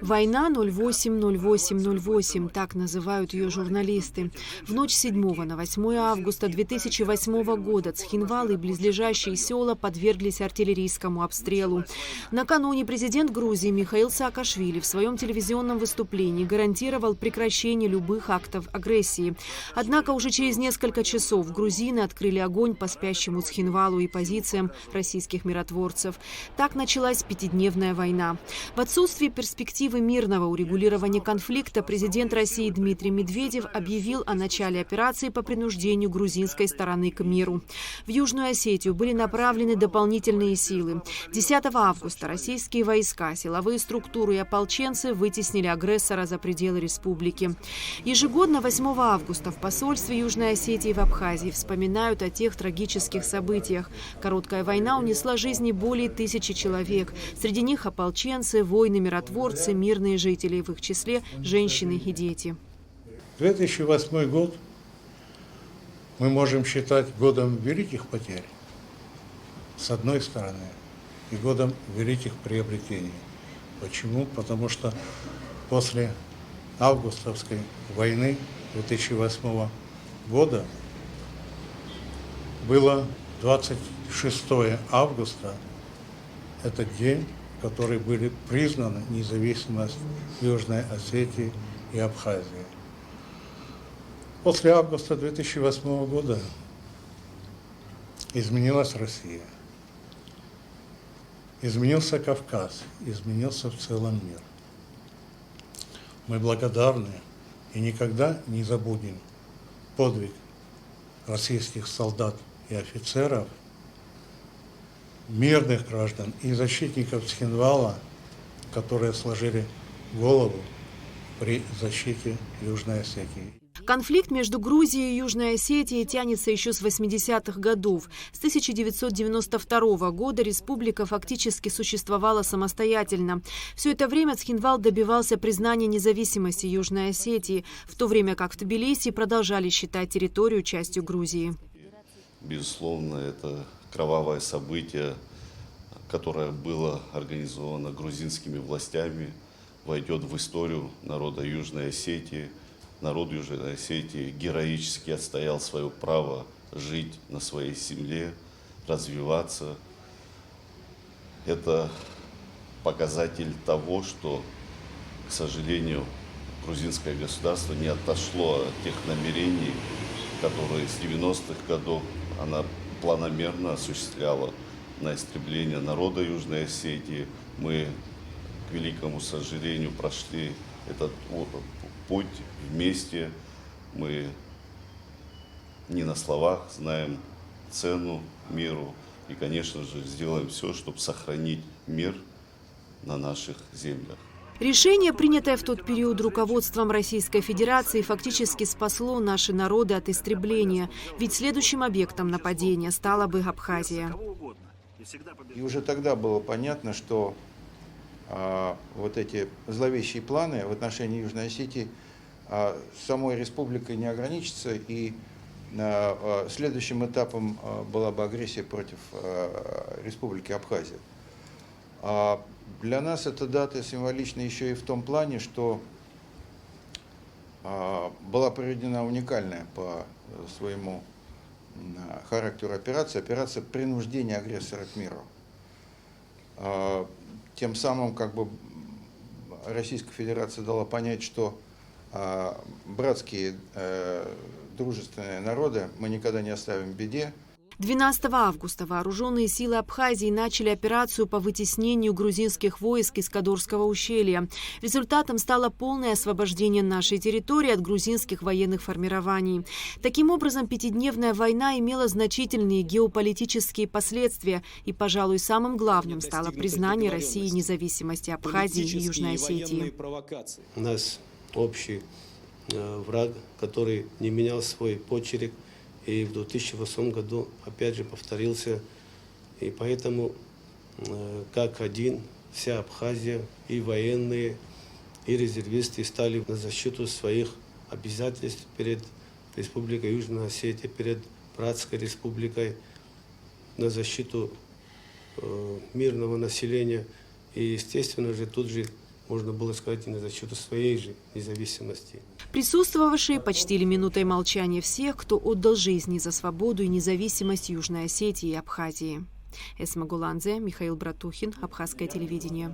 Война 08-08-08, так называют ее журналисты. В ночь 7 на 8 августа 2008 года Цхинвал и близлежащие села подверглись артиллерийскому обстрелу. Накануне президент Грузии Михаил Саакашвили в своем телевизионном выступлении гарантировал прекращение любых актов агрессии. Однако уже через несколько часов грузины открыли огонь по спящему Цхинвалу и позициям российских миротворцев. Так началась пятидневная война. В отсутствии перспективы мирного урегулирования конфликта президент России Дмитрий Медведев объявил о начале операции по принуждению грузинской стороны к миру. В Южную Осетию были направлены дополнительные силы. 10 августа российские войска, силовые структуры и ополченцы вытеснили агрессора за пределы республики. Ежегодно 8 августа в посольстве Южной Осетии в Абхазии вспоминают о тех трагических событиях. Короткая война унесла жизни более 1000 человек. Среди них ополченцы, воины, миротворцы, мирные жители, в их числе женщины и дети. 2008 год мы можем считать годом великих потерь, с одной стороны, и годом великих приобретений. Почему? Потому что после августовской войны 2008 года было 26 августа, это день, в который были признаны независимость Южной Осетии и Абхазии. После августа 2008 года изменилась Россия, изменился Кавказ, изменился в целом мир. Мы благодарны и никогда не забудем подвиг российских солдат и офицеров, мирных граждан и защитников Цхинвала, которые сложили голову при защите Южной Осетии. Конфликт между Грузией и Южной Осетией тянется еще с 80-х годов. С 1992 года республика фактически существовала самостоятельно. Все это время Цхинвал добивался признания независимости Южной Осетии, в то время как в Тбилиси продолжали считать территорию частью Грузии. Безусловно, это кровавое событие, которое было организовано грузинскими властями, войдет в историю народа Южной Осетии. Народ Южной Осетии героически отстоял свое право жить на своей земле, развиваться. Это показатель того, что, к сожалению, грузинское государство не отошло от тех намерений, которые с 90-х годов она планомерно осуществляла на истребление народа Южной Осетии. Мы, к великому сожалению, прошли этот путь вместе. Мы не на словах знаем цену миру и, конечно же, сделаем все, чтобы сохранить мир на наших землях. Решение, принятое в тот период руководством Российской Федерации, фактически спасло наши народы от истребления. Ведь следующим объектом нападения стала бы Абхазия. И уже тогда было понятно, что вот эти зловещие планы в отношении Южной Осетии самой республикой не ограничатся, и следующим этапом была бы агрессия против республики Абхазия. Для нас эта дата символична еще и в том плане, что была проведена уникальная по своему характеру операция принуждения агрессора к миру. Тем самым как бы Российская Федерация дала понять, что братские дружественные народы мы никогда не оставим в беде. 12 августа вооруженные силы Абхазии начали операцию по вытеснению грузинских войск из Кадорского ущелья. Результатом стало полное освобождение нашей территории от грузинских военных формирований. Таким образом, пятидневная война имела значительные геополитические последствия, и, пожалуй, самым главным стало признание России независимости Абхазии и Южной Осетии. У нас общий враг, который не менял свой почерк, и в 2008 году опять же повторился. И поэтому, как один, вся Абхазия, и военные, и резервисты стали на защиту своих обязательств перед Республикой Южная Осетия, перед Братской Республикой, на защиту мирного населения. И, естественно же, тут же, можно было сказать, и за счет своей же независимости. Присутствовавшие почтили минутой молчания всех, кто отдал жизни за свободу и независимость Южной Осетии и Абхазии. Эсма Гуланзе, Михаил Братухин, Абхазское телевидение.